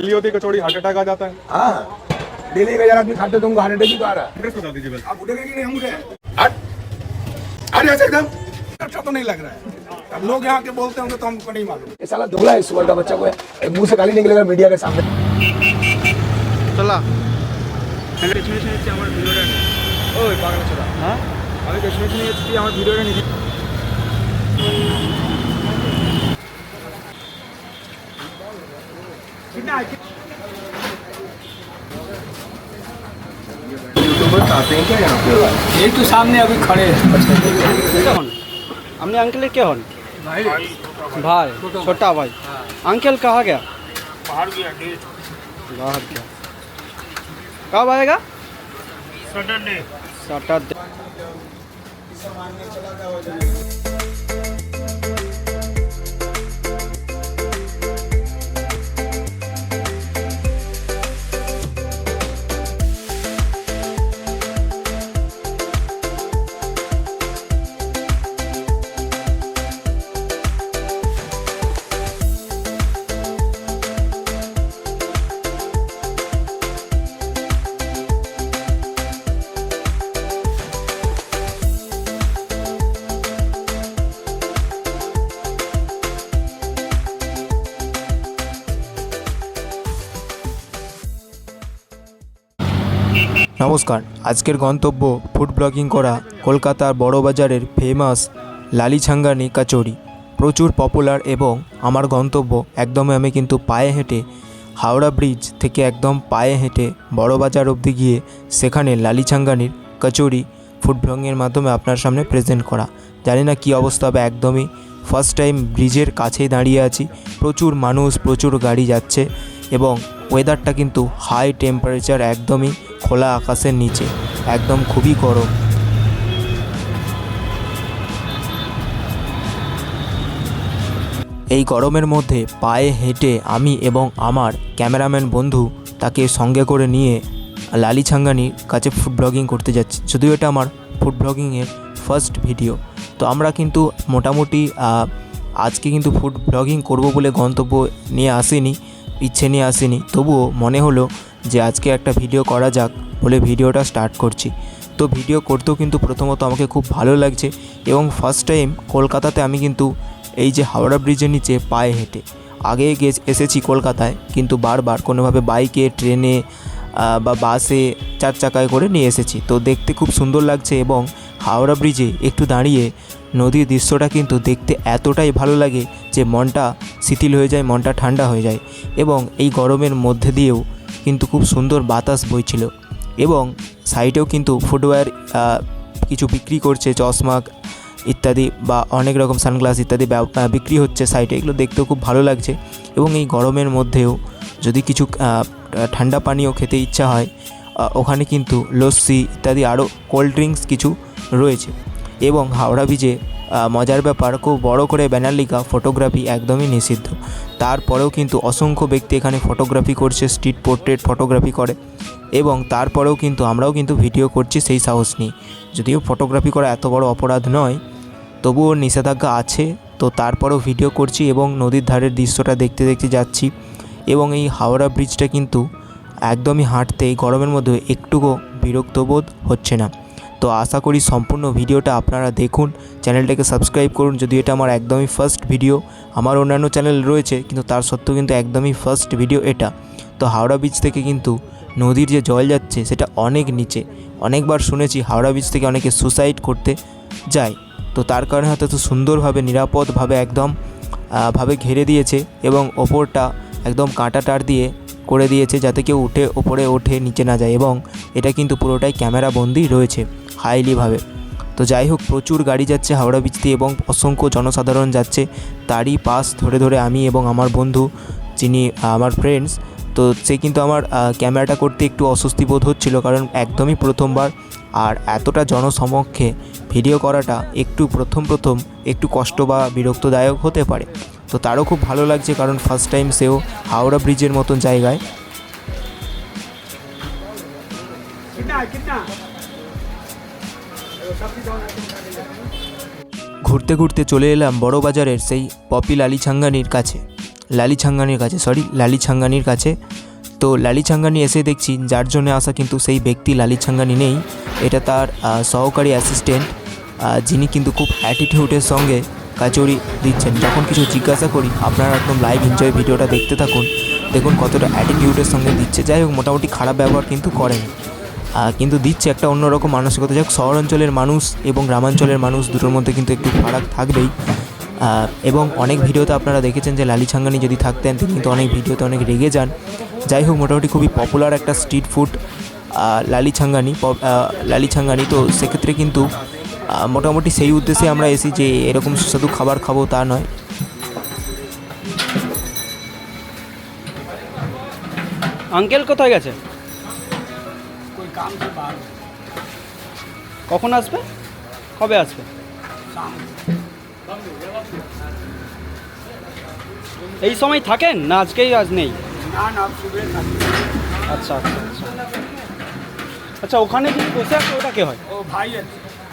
दिल्ली होती कचौड़ी heart attack आ जाता है। हाँ, दिल्ली का जरा आदमी खाते तुमको हार्ट अटैक ही तो आ रहा है। एड्रेस बता दीजिए बस। आप उठेंगे कि नहीं? हम उठे हट अरे ऐसे एकदम अच्छा तो नहीं लग रहा है। अब लोग यहाँ के बोलते होंगे तो हमको नहीं मालूम। ये साला धोला है सुअर का बच्चा को है, मुंह से गाली निकलेगा मीडिया के सामने। চলা আমি পেছনে শুনেছি আমার ভিডিওটা ওই পাগলা ছোড়া, হ্যাঁ আমি পেছনে শুনেছি আমার ভিডিওটা নিয়ে यूट्यूबर्स आते हैं क्या यहाँ पे? यही तो सामने अभी खड़े हैं। কে হন আপনি আঙ্কেলের কে হন? भाई ভাই ছোটা ভাই अंकल कहाँ गया? बाहर गया बाहर गया। कब आएगा? सैटरडे। सैटरडे। নমস্কার, আজকের গন্তব্য ফুড ব্লগিং করা কলকাতার বড়বাজারের ফেমাস লালিছাঙ্গানি কচুরি। প্রচুর পপুলার এবং আমার গন্তব্য একদমই আমি কিন্তু পায়ে হেঁটে হাওড়া ব্রিজ থেকে একদম পায়ে হেঁটে বড়বাজার অবধি গিয়ে সেখানে লালিছাঙ্গানির কচুরি ফুড ব্লগিংয়ের মাধ্যমে আপনার সামনে প্রেজেন্ট করা। জানি না কী অবস্থা হবে, একদমই ফার্স্ট টাইম ব্রিজের কাছেই দাঁড়িয়ে আছি। প্রচুর মানুষ, প্রচুর গাড়ি যাচ্ছে এবং ওয়েদারটা কিন্তু হাই টেম্পারেচার, একদমই খোলা আকাশের নিচে, একদম খুবই গরম। এই গরমের মধ্যে পায়ে হেঁটে আমি এবং আমার ক্যামেরাম্যান বন্ধু তাকে সঙ্গে করে নিয়ে লালিছাঙ্গানির কাছে ফুড ব্লগিং করতে যাচ্ছি। যদিও এটা আমার ফুড ব্লগিংয়ের ফার্স্ট ভিডিও, তো আমরা কিন্তু মোটামুটি আজকে কিন্তু ফুড ব্লগিং করব বলে গন্তব্য নিয়ে আসিনি, ইচ্ছে নিয়ে আসিনি। তবুও মনে হলো যে আজকে একটা ভিডিও করা যাক বলে ভিডিওটা স্টার্ট করছি। তো ভিডিও করতেও কিন্তু প্রথমত আমাকে খুব ভালো লাগছে এবং ফার্স্ট টাইম কলকাতাতে আমি কিন্তু এই যে হাওড়া ব্রিজের নিচে পায়ে হেঁটে আগে এসেছি কলকাতায়, কিন্তু বারবার কোনোভাবে বাইকে, ট্রেনে বা বাসে, চার চাকায় করে নিয়ে এসেছি। তো দেখতে খুব সুন্দর লাগছে এবং হাওড়া ব্রিজে একটু দাঁড়িয়ে নদীর দৃশ্যটা কিন্তু দেখতে এতটাই ভালো লাগে যে মনটা শিথিল হয়ে যায়, মনটা ঠান্ডা হয়ে যায়। এবং এই গরমের মধ্যে দিয়েও কিন্তু খুব সুন্দর বাতাস বইছিল এবং সাইডেও কিন্তু ফুটওয়্যার কিছু বিক্রি করছে, চশমা ইত্যাদি বা অনেক রকম সানগ্লাস ইত্যাদি বিক্রি হচ্ছে সাইডে। এগুলো দেখতেও খুব ভালো লাগছে এবং এই গরমের মধ্যেও যদি কিছু ঠান্ডা পানীয় খেতে ইচ্ছা হয়, ওখানে কিন্তু লস্যি ইত্যাদি আরও কোল্ড ড্রিঙ্কস কিছু রয়েছে। এবং হাওড়া ব্রিজে মজার ব্যাপার, খুব বড় করে ব্যানার লেখা ফটোগ্রাফি একদমই নিষিদ্ধ। তারপরেও কিন্তু অসংখ্য ব্যক্তি এখানে ফটোগ্রাফি করছে, স্ট্রিট পোর্ট্রেট ফটোগ্রাফি করে এবং তারপরেও কিন্তু আমরাও কিন্তু ভিডিও করছি সেই সাহস নিয়ে। যদিও ফটোগ্রাফি করা এত বড় অপরাধ নয়, তবুও নিষেধাজ্ঞা আছে, তো তারপরেও ভিডিও করছি এবং নদীর ধারের দৃশ্যটা দেখতে দেখতে যাচ্ছি। এবং এই হাওড়া ব্রিজটা কিন্তু একদমই হাঁটতে গরমের মধ্যে একটুকু বিরক্তবোধ হচ্ছে না। তো আশা করি সম্পূর্ণ ভিডিওটা আপনারা দেখুন, চ্যানেলটাকে সাবস্ক্রাইব করুন। যদিও এটা আমার একদমই ফার্স্ট ভিডিও, আমার অন্যান্য চ্যানেল রয়েছে কিন্তু তার সত্ত্বেও কিন্তু একদমই ফার্স্ট ভিডিও এটা। তো হাওড়া ব্রিজ থেকে কিন্তু নদীর যে জল যাচ্ছে সেটা অনেক নিচে। অনেকবার শুনেছি হাওড়া ব্রিজ থেকে অনেকে সুসাইড করতে যায়, তো তার কারণে হয়তো এত সুন্দরভাবে নিরাপদভাবে একদম ভাবে ঘিরে দিয়েছে এবং ওপরটা একদম কাঁটা তার দিয়ে করে দিয়েছে যাতে কেউ উঠে ওপরে ওঠে নিচে না যায়। এবং এটা কিন্তু পুরোটাই ক্যামেরা বন্দি রয়েছে হাইলিভাবে। তো যাই হোক, প্রচুর গাড়ি যাচ্ছে হাওড়া ব্রিজ দিয়ে এবং অসংখ্য জনসাধারণ যাচ্ছে। তারই পাশ ধরে ধরে আমি এবং আমার বন্ধু, যিনি আমার ফ্রেন্ডস, তো সে কিন্তু আমার ক্যামেরাটা করতে একটু অস্বস্তি বোধ হচ্ছিল, কারণ একদমই প্রথমবার আর এতটা জনসমক্ষে ভিডিও করাটা একটু প্রথম একটু কষ্ট বা বিরক্তদায়ক হতে পারে। তো তারও খুব ভালো লাগছে কারণ ফার্স্ট টাইম সেও হাওড়া ব্রিজের মতন জায়গায়। ঘুরতে ঘুরতে চলে এলাম বড়বাজারের সেই পপি লালিছাঙ্গানির কাছে। লালি ছাঙ্গানির কাছে। তো লালি ছাঙ্গানি এসে দেখছি যার জন্য আসা কিন্তু সেই ব্যক্তি লালি ছাঙ্গানি নেই, এটা তার সহকারী অ্যাসিস্ট্যান্ট, যিনি কিন্তু খুব অ্যাটিটিউডের সঙ্গে কচুরি দিচ্ছেন। যখন কিছু জিজ্ঞাসা করি, আপনারা একদম লাইভ এনজয় ভিডিওটা দেখতে থাকুন, দেখুন কতটা অ্যাটিটিউডের সঙ্গে দিচ্ছে। যাই হোক, মোটামুটি খারাপ ব্যবহার কিন্তু করেন, কিন্তু দিচ্ছে একটা অন্যরকম মানসিকতা। যাই হোক, শহর অঞ্চলের মানুষ এবং গ্রামাঞ্চলের মানুষ দুটোর মধ্যে কিন্তু একটু ফারাক থাকবেই। এবং অনেক ভিডিওতে আপনারা দেখেছেন যে লালি ছাঙ্গানি যদি থাকতেন তিনি কিন্তু অনেক ভিডিওতে অনেক রেগে যান। যাই হোক, মোটামুটি খুবই পপুলার একটা স্ট্রিট ফুড লালি ছাঙ্গানি। তো সেক্ষেত্রে কিন্তু মোটামুটি সেই উদ্দেশ্যে আমরা এসি যে এরকম সুস্বাদু খাবার খাবো তা নয়। আঙ্কেল কোথায় গেছে? কখন আসবে? কবে আসবে? এই সময় থাকেন না আজকেই আজ নেই? আচ্ছা আচ্ছা আচ্ছা আচ্ছা, ওখানে কি বসে আছে ওটা কে হয়?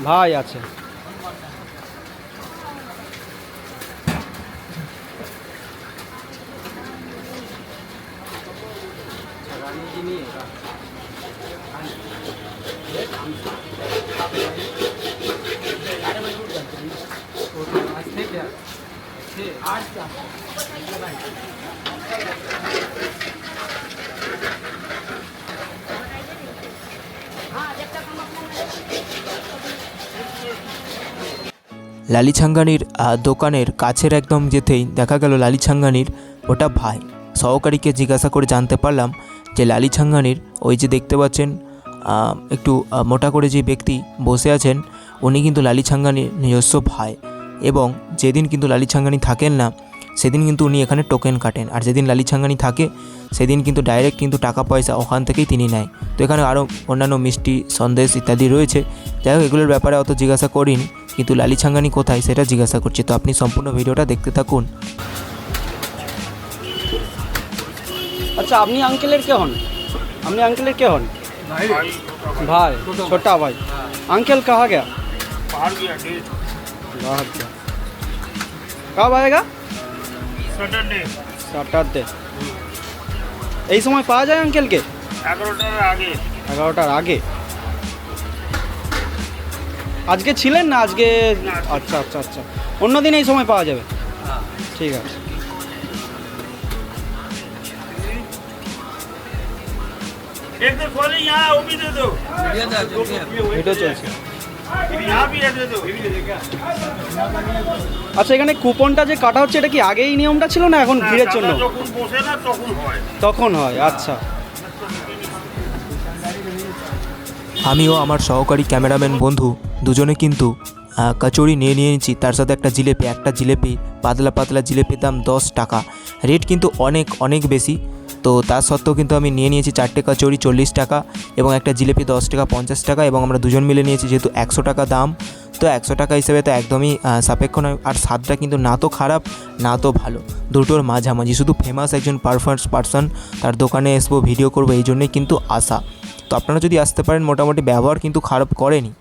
ভাই আছে। লালি ছাঙ্গানির দোকানের কাছের একদম যেতেই দেখা গেল লালি ছাঙ্গানির ওটা ভাই। সহকারীকে জিজ্ঞাসা করে জানতে পারলাম যে লালি ছাঙ্গানির ওই যে দেখতে পাচ্ছেন একটু মোটা করে যে ব্যক্তি বসে আছেন, উনি কিন্তু লালি ছাঙ্গানির নিজস্ব ভাই। এবং যেদিন কিন্তু লালি ছাঙ্গানি থাকেন না সেদিন কিন্তু উনি এখানে টোকেন কাটেন, আর যেদিন লালি ছাঙ্গানি থাকে সেদিন কিন্তু ডাইরেক্ট কিন্তু টাকা পয়সা ওখান থেকেই তিনি নেয়। তো এখানে আরও অন্যান্য মিষ্টি সন্দেশ ইত্যাদি রয়েছে। যাই হোক, এগুলোর ব্যাপারে অত জিজ্ঞাসা করিনি, কিন্তু লালি ছাঙ্গানি কোথায় সেটা জিজ্ঞাসা করছি। তো আপনি সম্পূর্ণ ভিডিওটা দেখতে থাকুন। अच्छा আপনি আঙ্কেলের কে হন? আপনি আঙ্কেলের কে হন? भाई छोटा भाई। अंकल कहाँ गया? बाहर गया। कब आएगा? सैटरडे। এই সময় পাওয়া যায় আঙ্কেলকে? 11টার আগে। আজকে ছিলেন না? আজকে আচ্ছা আচ্ছা আচ্ছা, অন্য দিন এই সময় পাওয়া যাবে। ঠিক আছে। एक दो खोले यहाँ वो भी दे दो। ভিডিও চলছে। यहाँ भी दे दो। আচ্ছা, এখানে কুপনটা যে কাটা হচ্ছে এটা কি আগেই নিয়মটা ছিল না এখন ভিড়ের জন্য? যখন বসে না তখন হয়। তখন হয়, আচ্ছা। আমিও আমার সহকারী ক্যামেরাম্যান বন্ধু দুজনে কিন্তু কচুরি নিয়ে নিয়েছি, তার সাথে একটা জিলেপি পাতলা পাতলা জিলেপির দাম 10 টাকা। রেট কিন্তু অনেক বেশি। তো তার সত্ত্বেও কিন্তু আমি নিয়ে নিয়েছি 4টে কচুরি 40 টাকা এবং একটা জিলেপি 10 টাকা 50 টাকা, এবং আমরা দুজন মিলে নিয়েছি যেহেতু 100 টাকা দাম। তো 100 টাকা হিসেবে তো একদমই সাপেক্ষ নয়। আর স্বাদটা কিন্তু না তো খারাপ না তো ভালো, দুটোর মাঝামাঝি। শুধু ফেমাস একজন পার্সন তার দোকানে আসবো, ভিডিও করবো, এই জন্যই কিন্তু আসা। তো আপনারা যদি আসতে পারেন, মোটামুটি ব্যবহার কিন্তু খারাপ করেনি।